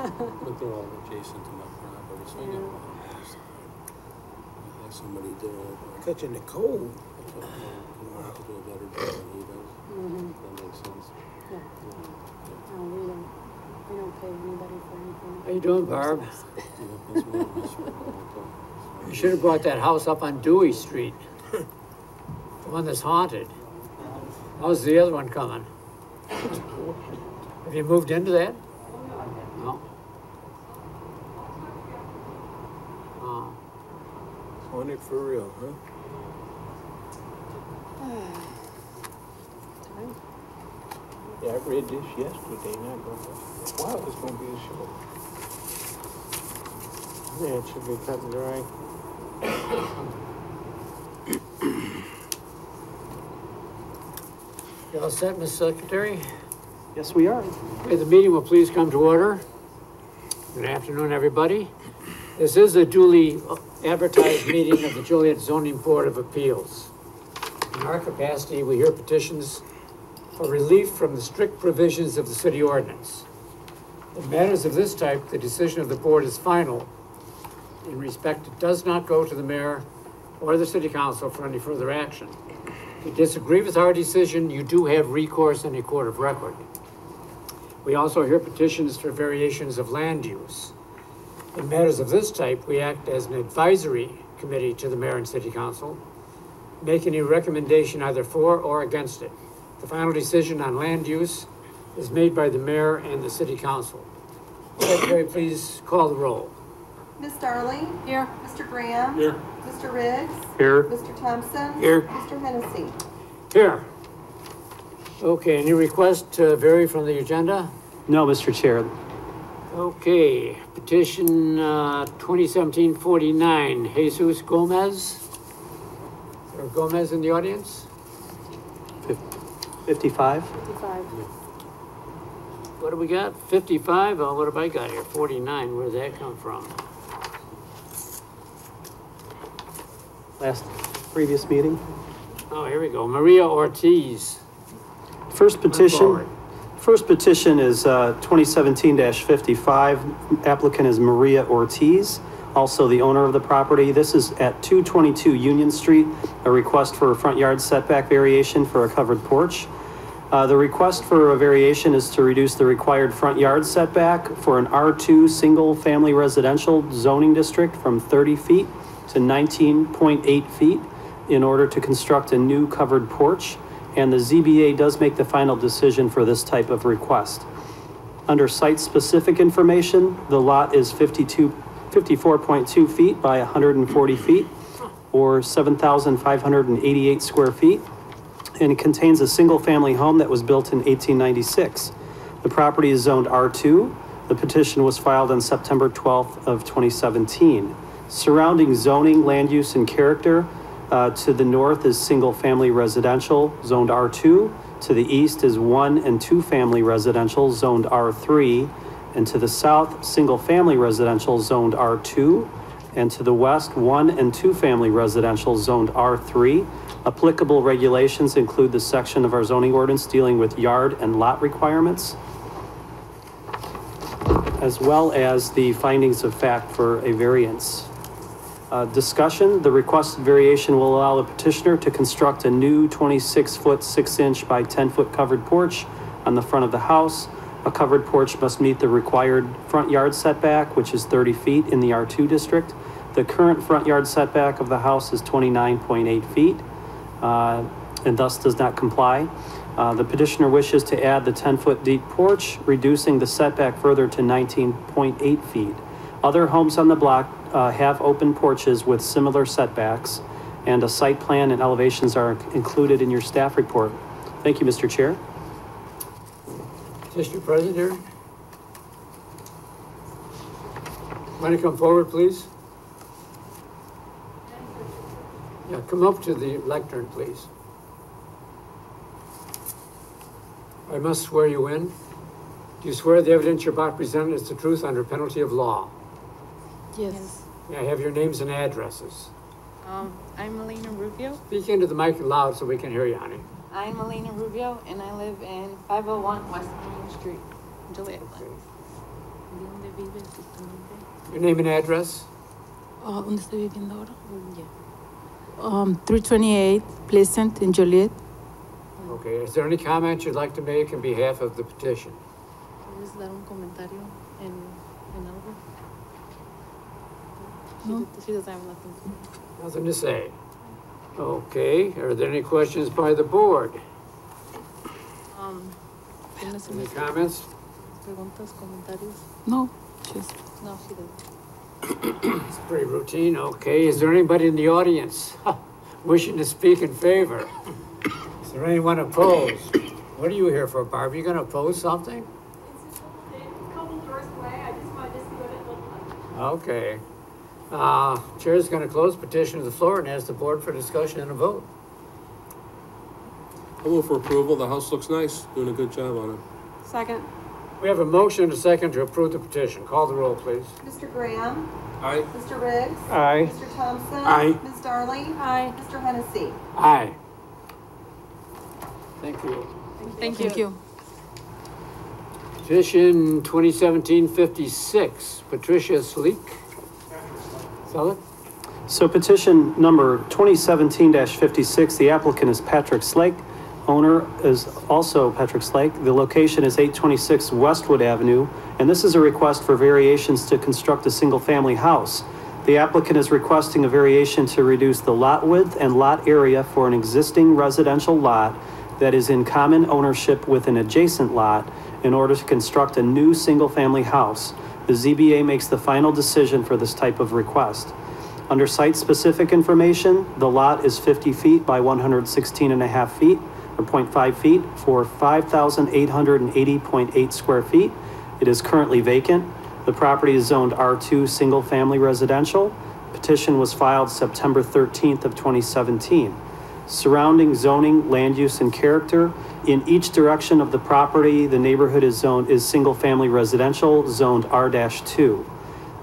But they're all adjacent to my property, so I get one. Have somebody do it. Catching the cold. You don't have to do a better job than he does. That makes sense. Yeah. No, we don't pay anybody for anything. How you doing, Barb? Yeah, that's one of my sort You should have brought that house up on Dewey Street. The one that's haunted. How's the other one coming? Have you moved into that? No. Oh. Haunted for real, huh? Yeah, I read this yesterday, and I go, wow, it's gonna be a show. Yeah, it should be cut and dry. You all set, Ms. Secretary? Yes, we are. Okay, the meeting will please come to order. Good afternoon, everybody. This is a duly advertised meeting of the Joliet Zoning Board of Appeals. In our capacity, we hear petitions for relief from the strict provisions of the city ordinance. In matters of this type, the decision of the board is final. In respect, it does not go to the mayor or the city council for any further action. If you disagree with our decision, you do have recourse in a court of record. We also hear petitions for variations of land use. In matters of this type, we act as an advisory committee to the mayor and city council, making a recommendation either for or against it. The final decision on land use is made by the mayor and the city council. Secretary, please call the roll. Ms. Darling? Here. Mr. Graham? Here. Mr. Riggs? Here. Mr. Thompson? Here. Mr. Hennessy? Here. Okay, any request to vary from the agenda? No, Mr. Chair. Okay, petition 2017-49, Jesus Gomez. Is there a Gomez in the audience? 55. 55. What do we got? 55? Oh, what have I got here? 49, where did that come from? Previous meeting. Oh, here we go. Maria Ortiz. First petition. Forward. First petition is 2017-55. Applicant is Maria Ortiz, also the owner of the property. This is at 222 Union Street, a request for a front yard setback variation for a covered porch. The request for a variation is to reduce the required front yard setback for an R2 single-family residential zoning district from 30 feet to 19.8 feet in order to construct a new covered porch. And the ZBA does make the final decision for this type of request. Under site-specific information, the lot is 54.2 feet by 140 feet, or 7,588 square feet, and it contains a single-family home that was built in 1896. The property is zoned R2. The petition was filed on September 12th of 2017. Surrounding zoning, land use, and character, to the north is single-family residential, zoned R2. To the east is 1 and 2 family residential, zoned R3. And to the south, single-family residential, zoned R2. And to the west, 1 and 2 family residential, zoned R3. Applicable regulations include the section of our zoning ordinance dealing with yard and lot requirements, as well as the findings of fact for a variance. Discussion, the requested variation will allow the petitioner to construct a new 26-foot 6-inch by 10-foot covered porch on the front of the house. A covered porch must meet the required front yard setback, which is 30 feet in the R2 district. The current front yard setback of the house is 29.8 feet and thus does not comply. The petitioner wishes to add the 10-foot deep porch, reducing the setback further to 19.8 feet. Other homes on the block have open porches with similar setbacks, and a site plan and elevations are included in your staff report. Thank you, Mr. Chair. District President here. Want to come forward, please? Yeah, come up to the lectern, please. I must swear you in. Do you swear the evidence you're about to present is the truth under penalty of law? Yes. May I have your names and addresses? I'm Melina Rubio. Speak into the mic loud so we can hear you, honey. I'm Melina Rubio, and I live in 501 West Main Street, Joliet. Okay. ¿Dónde vive exactamente? Your name and address? ¿Dónde estoy viviendo ahora? Yeah. 328 Pleasant in Joliet. Okay, is there any comment you'd like to make on behalf of the petition? ¿Puedes dar un comentario en algo? No. She doesn't have nothing. Nothing to say. Okay, are there any questions by the board? ¿Tienes Any unas comments? preguntas, comentarios? No, just No, she doesn't. It's pretty routine, okay. Is there anybody in the audience wishing to speak in favor? Is there anyone opposed? What are you here for, Barb? Are you gonna oppose something? It's just a couple doors away. I just wanted to see what it looked like. Okay. Chair is gonna close petition to the floor and ask the board for discussion and a vote. I move for approval. The house looks nice. Doing a good job on it. Second. We have a motion and a second to approve the petition. Call the roll, please. Mr. Graham, Aye. Mr. Riggs, Aye. Mr. Thompson. Aye. Ms. Darling. Aye. Mr. Hennessy. Aye. Thank you. Thank you. Petition 2017-56, Patricia Sleek. Sell So petition number 2017-56, the applicant is Patrick Slake. Owner is also Patrick Slake. The location is 826 Westwood Avenue, and this is a request for variations to construct a single-family house. The applicant is requesting a variation to reduce the lot width and lot area for an existing residential lot that is in common ownership with an adjacent lot in order to construct a new single-family house. The ZBA makes the final decision for this type of request. Under site-specific information, the lot is 50 feet by 116 and a half feet, or 0.5 feet, for 5,880.8 square feet. It is currently vacant. The property is zoned R2 Single Family Residential. Petition was filed September 13th of 2017. Surrounding zoning, land use, and character. In each direction of the property, the neighborhood is Single Family Residential, zoned R-2.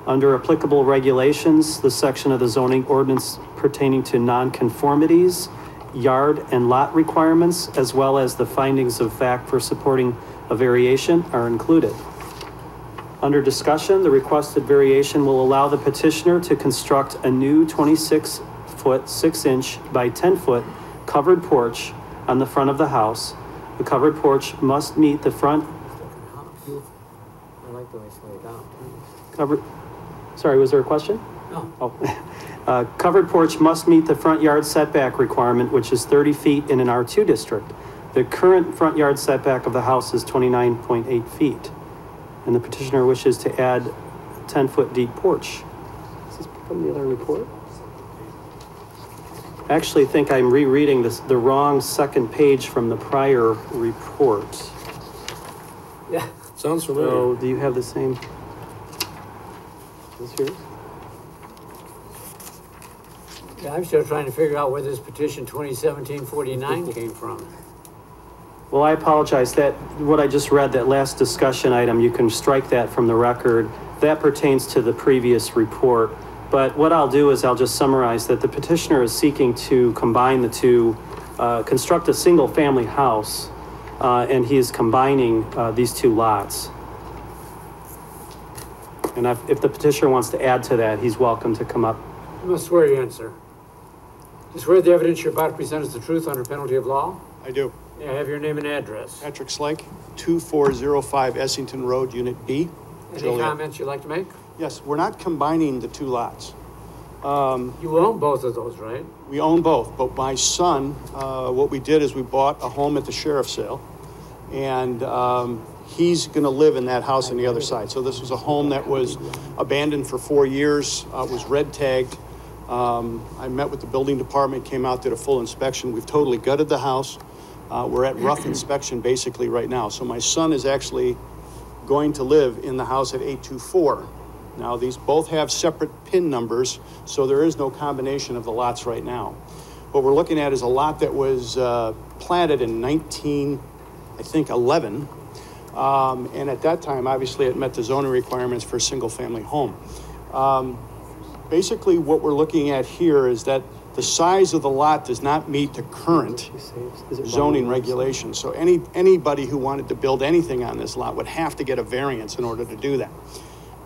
Under applicable regulations, the section of the zoning ordinance pertaining to nonconformities, yard and lot requirements, as well as the findings of fact for supporting a variation are included. Under discussion, the requested variation will allow the petitioner to construct a new 26-foot, 6-inch by 10-foot covered porch on the front of the house. The covered porch must meet the front I like the way it's laid out. Sorry, was there a question? No. Oh. Covered porch must meet the front yard setback requirement, which is 30 feet in an R2 district. The current front yard setback of the house is 29.8 feet. And the petitioner wishes to add a 10-foot deep porch. Is this from the other report? I actually think I'm rereading the wrong second page from the prior report. Yeah. Sounds familiar. So, do you have the same? Is this yours? Yeah, I'm still trying to figure out where this petition 2017-49 came from. Well, I apologize. That, what I just read, that last discussion item, you can strike that from the record. That pertains to the previous report. But what I'll do is I'll just summarize that the petitioner is seeking to combine the two, construct a single-family house, and he is combining these two lots. And if the petitioner wants to add to that, he's welcome to come up. I must swear you in, sir. Do you swear the evidence you're about to present is the truth under penalty of law? I do. May I have your name and address? Patrick Slake, 2405 Essington Road, Unit B. Any Joliet. comments you'd like to make? Yes, we're not combining the two lots. You own both of those, right? We own both, but my son, what we did is we bought a home at the sheriff's sale, and he's going to live in that house on the other side. So this was a home that was abandoned for 4 years, was red tagged. I met with the building department, came out, did a full inspection. We've totally gutted the house. We're at rough inspection basically right now. So my son is actually going to live in the house at 824. Now, these both have separate PIN numbers, so there is no combination of the lots right now. What we're looking at is a lot that was platted in 1911. And at that time, obviously, it met the zoning requirements for a single-family home. Basically, what we're looking at here is that the size of the lot does not meet the current zoning regulations. So anybody who wanted to build anything on this lot would have to get a variance in order to do that.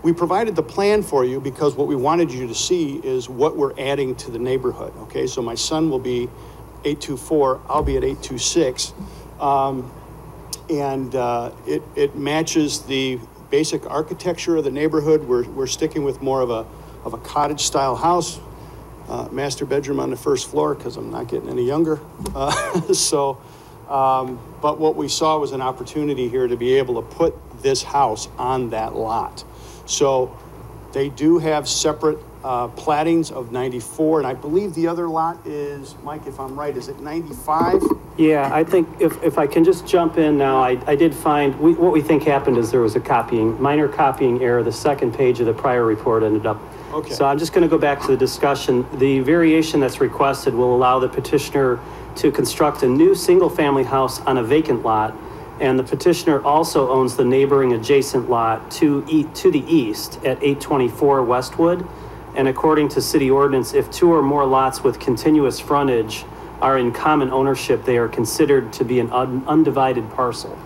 We provided the plan for you because what we wanted you to see is what we're adding to the neighborhood, okay? So my son will be 824, I'll be at 826. It matches the basic architecture of the neighborhood. We're sticking with more of a cottage style house, master bedroom on the first floor because I'm not getting any younger. But what we saw was an opportunity here to be able to put this house on that lot. So they do have separate plattings of 94, and I believe the other lot is, Mike, if I'm right, is it 95? Yeah, I think if I can just jump in now, I did find, what we think happened is there was a minor copying error. The second page of the prior report ended up. Okay. So I'm just going to go back to the discussion. The variation that's requested will allow the petitioner to construct a new single-family house on a vacant lot, and the petitioner also owns the neighboring adjacent lot to the east at 824 Westwood. And according to city ordinance, if two or more lots with continuous frontage are in common ownership, they are considered to be an undivided parcel.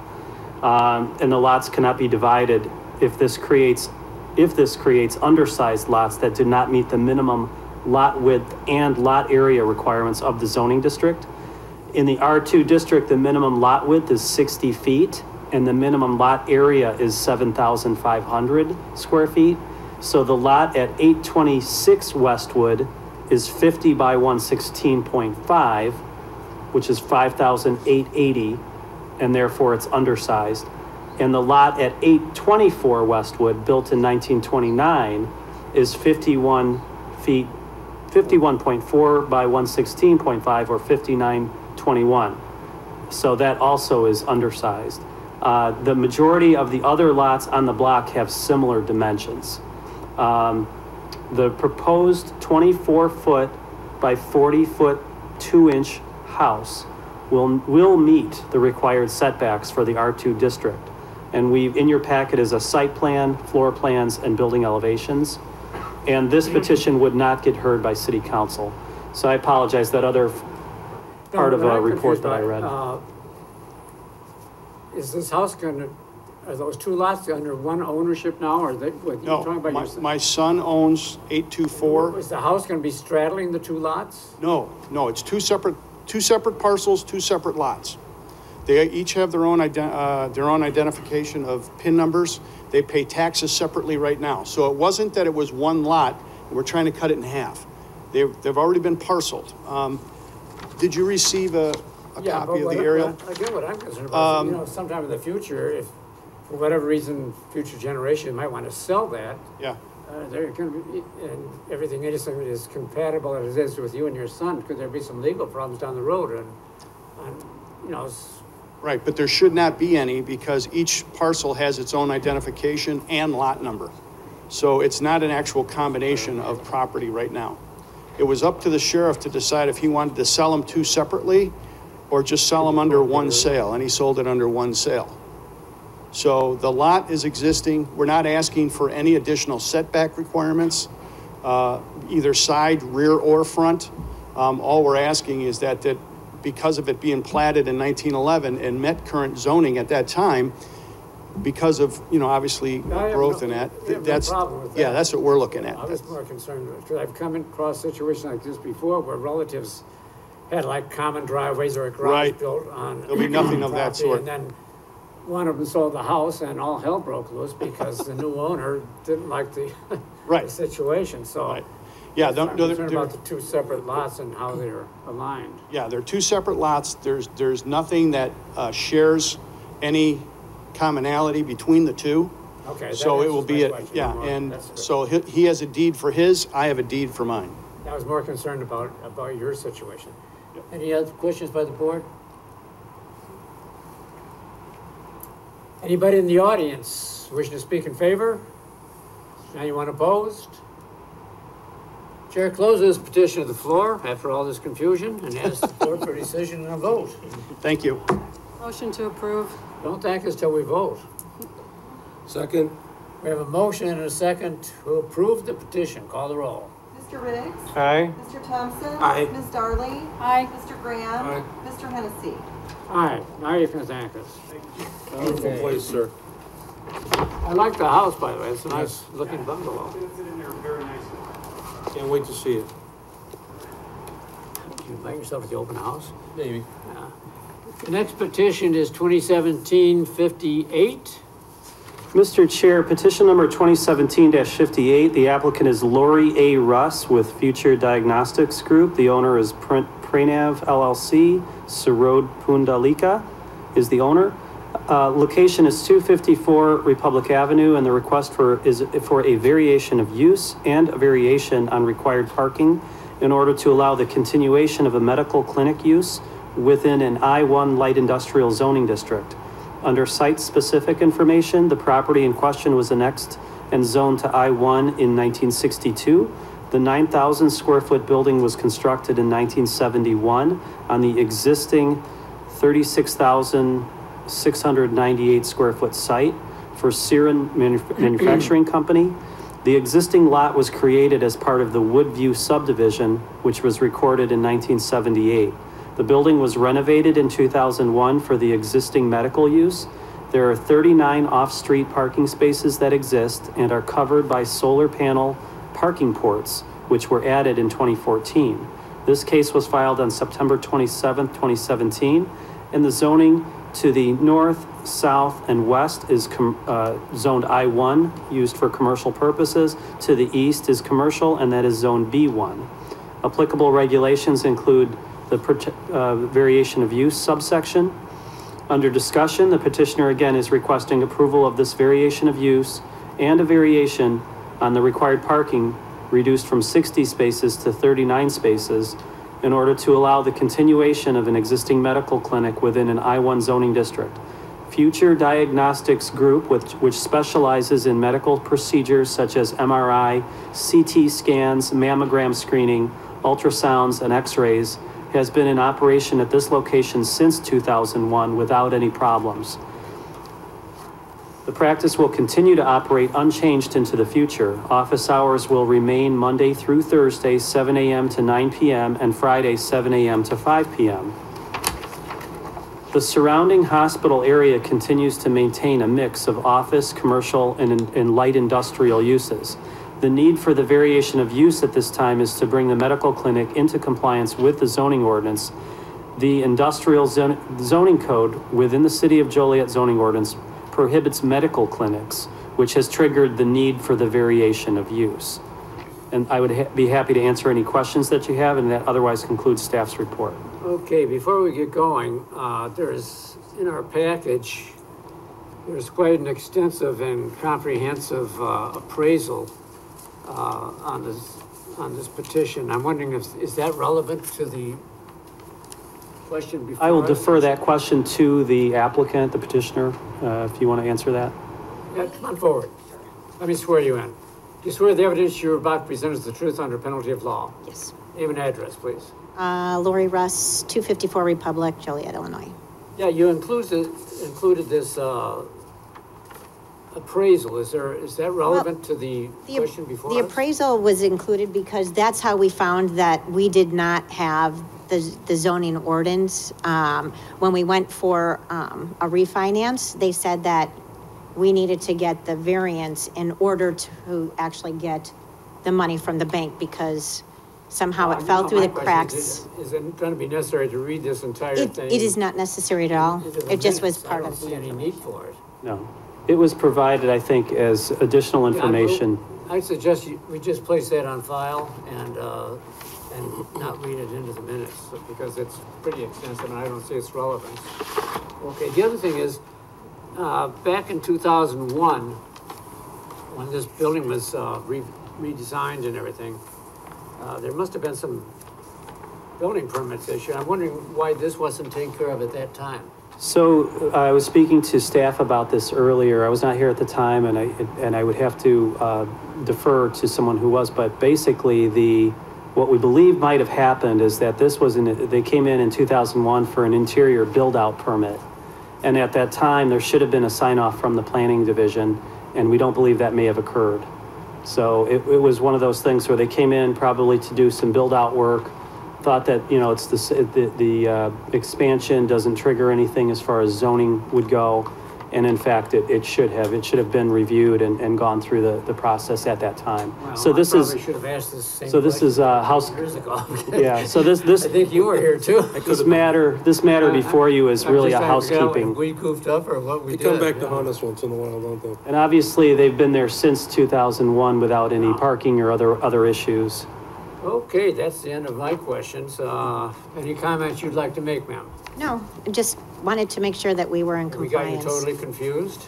And the lots cannot be divided if this creates undersized lots that do not meet the minimum lot width and lot area requirements of the zoning district. In the R2 district, the minimum lot width is 60 feet and the minimum lot area is 7,500 square feet. So the lot at 826 Westwood is 50 by 116.5, which is 5,880, and therefore it's undersized. And the lot at 824 Westwood, built in 1929, is 51.4 by 116.5, or 5921. So that also is undersized. The majority of the other lots on the block have similar dimensions. The proposed 24-foot by 40-foot 2-inch house will meet the required setbacks for the R2 district. And in your packet is a site plan, floor plans, and building elevations. And this petition would not get heard by city council. So I apologize, that other part of a report that I read. Is this house are those two lots under one ownership now, or what you're talking about? No, my son owns 824. Is the house going to be straddling the two lots? No, it's two separate parcels, two separate lots. They each have their own identification of PIN numbers. They pay taxes separately right now. So it wasn't that it was one lot, and we're trying to cut it in half. They've already been parceled. Did you receive a copy of the aerial? Again, what I'm concerned about is, sometime in the future, if for whatever reason, future generation might want to sell that. Yeah. They're going to be, and everything is compatible as it is with you and your son. Could there be some legal problems down the road? Right, but there should not be any because each parcel has its own identification and lot number. So it's not an actual combination of property right now. It was up to the sheriff to decide if he wanted to sell them two separately or just sell them under one sale, and he sold it under one sale. So the lot is existing. We're not asking for any additional setback requirements, either side, rear, or front. All we're asking is that because of it being platted in 1911 and met current zoning at that time, because of, obviously growth in that, that's what we're looking at. I was more concerned because I've come across situations like this before where relatives had like common driveways or a garage built on. There'll be nothing of that sort. And then one of them sold the house and all hell broke loose because the new owner didn't like the situation. So yeah, I'm concerned about the two separate lots and how they're aligned. Yeah, they're two separate lots. There's nothing that shares any commonality between the two. Okay. So it will be so he has a deed for his, I have a deed for mine. I was more concerned about your situation. Yep. Any other questions by the board? Anybody in the audience wishing to speak in favor? Anyone opposed? Chair closes petition to the floor after all this confusion and asks the board for a decision and a vote. Thank you. Motion to approve. Don't thank us till we vote. Second. We have a motion and a second to approve the petition. Call the roll. Mr. Mr. Riggs? Aye. Mr. Thompson? Aye. Ms. Darling? Aye. Mr. Graham? Aye. Mr. Hennessy? All right, now you can thank us. Beautiful Okay. place, sir. I like the house, by the way. It's a nice looking bungalow. Can't wait to see it. You invite yourself to the open house? Maybe. The next petition is 2017-58. Mr. Chair, petition number 2017-58. The applicant is Lori A. Russ with Future Diagnostics Group. The owner is Pranav LLC. Sarod Pundalika is the owner. Location is 254 Republic Avenue, and the request is for a variation of use and a variation on required parking in order to allow the continuation of a medical clinic use within an I-1 light industrial zoning district. Under site-specific information, the property in question was annexed and zoned to I-1 in 1962. The 9,000 square foot building was constructed in 1971 on the existing 36,698 square foot site for Siren Manufacturing Company. The existing lot was created as part of the Woodview subdivision, which was recorded in 1978. The building was renovated in 2001 for the existing medical use. There are 39 off-street parking spaces that exist and are covered by solar panel parking ports, which were added in 2014. This case was filed on September 27, 2017, and the zoning to the north, south, and west is zoned I-1, used for commercial purposes. To the east is commercial, and that is zone B1. Applicable regulations include the variation of use subsection. Under discussion, the petitioner again is requesting approval of this variation of use and a variation on the required parking reduced from 60 spaces to 39 spaces in order to allow the continuation of an existing medical clinic within an I-1 zoning district. Future Diagnostics Group, which specializes in medical procedures such as MRI, CT scans, mammogram screening, ultrasounds, and x-rays, has been in operation at this location since 2001 without any problems. The practice will continue to operate unchanged into the future. Office hours will remain Monday through Thursday, 7 a.m. to 9 p.m., and Friday, 7 a.m. to 5 p.m. The surrounding hospital area continues to maintain a mix of office, commercial, and light industrial uses. The need for the variation of use at this time is to bring the medical clinic into compliance with the zoning ordinance. The industrial zoning code within the City of Joliet zoning ordinance prohibits medical clinics, which has triggered the need for the variation of use. And I would be happy to answer any questions that you have, and that otherwise concludes staff's report. Okay, before we get going, there's, in our package, there's quite an extensive and comprehensive appraisal on this petition. I'm wondering is that relevant to the question before I will us? defer that question to the applicant, the petitioner, if you want to answer that. Yeah, come on forward. Let me swear you in. Do you swear the evidence you're about to present is the truth under penalty of law? Yes. Name and address, please. Lori Russ, 254 Republic, Joliet, Illinois. Yeah, you included this appraisal. Is that relevant to the question before The us? appraisal was included because that's how we found that we did not have the zoning ordinance. When we went for a refinance, they said that we needed to get the variance in order to actually get the money from the bank because somehow it fell through the cracks. Is it going to be necessary to read this entire thing? It is not necessary at all. It just was part of I don't see any need for it. No. It was provided, I think, as additional information. I suggest we just place that on file and not read it into the minutes because it's pretty extensive and I don't see its relevance. Okay, the other thing is, back in 2001, when this building was redesigned and everything, there must have been some building permits issued. I'm wondering why this wasn't taken care of at that time. So I was speaking to staff about this earlier. I was not here at the time, and I would have to defer to someone who was. But basically, what we believe might have happened is that they came in 2001 for an interior build-out permit, and at that time there should have been a sign-off from the planning division, and we don't believe that may have occurred. So it was one of those things where they came in probably to do some build-out work, thought that, you know, it's the expansion doesn't trigger anything as far as zoning would go. And in fact, it should have been reviewed and gone through the process at that time. Well, So this I is, probably should have asked this same so this is question house, years ago. yeah, so this, I think you were here too. this matter before you is I'm really just a trying to figure out housekeeping. if we goofed up or what we They did. come back to haunt us once in a while, don't they? And obviously, they've been there since 2001 without any parking or other issues. Okay, that's the end of my questions. Any comments you'd like to make, ma'am? No, I just wanted to make sure that we were in We got you compliance. totally confused?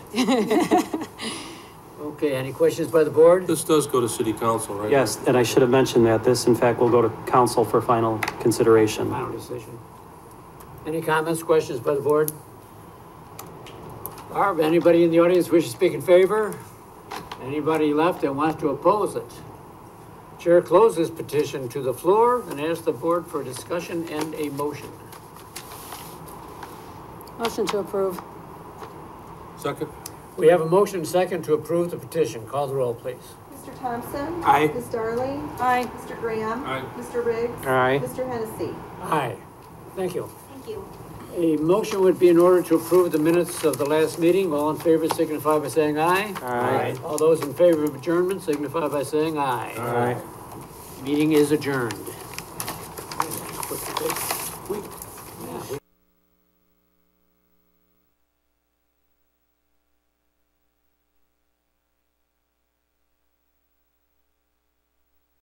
Okay, any questions by the board? This does go to city council, right? Yes, and I should have mentioned that. This, in fact, will go to council for final consideration. Final decision. Any comments, questions by the board? Barb, anybody in the audience wish to speak in favor? Anybody left that wants to oppose it? Chair closes petition to the floor and asks the board for discussion and a motion. Motion to approve. Second? We have a motion second to approve the petition. Call the roll, please. Mr. Thompson? Aye. Ms. Darling? Aye. Mr. Graham? Aye. Mr. Riggs? Aye. Mr. Hennessy? Aye. Thank you. Thank you. A motion would be in order to approve the minutes of the last meeting. All in favor signify by saying aye. Aye. All those in favor of adjournment signify by saying aye. Aye. Meeting is adjourned.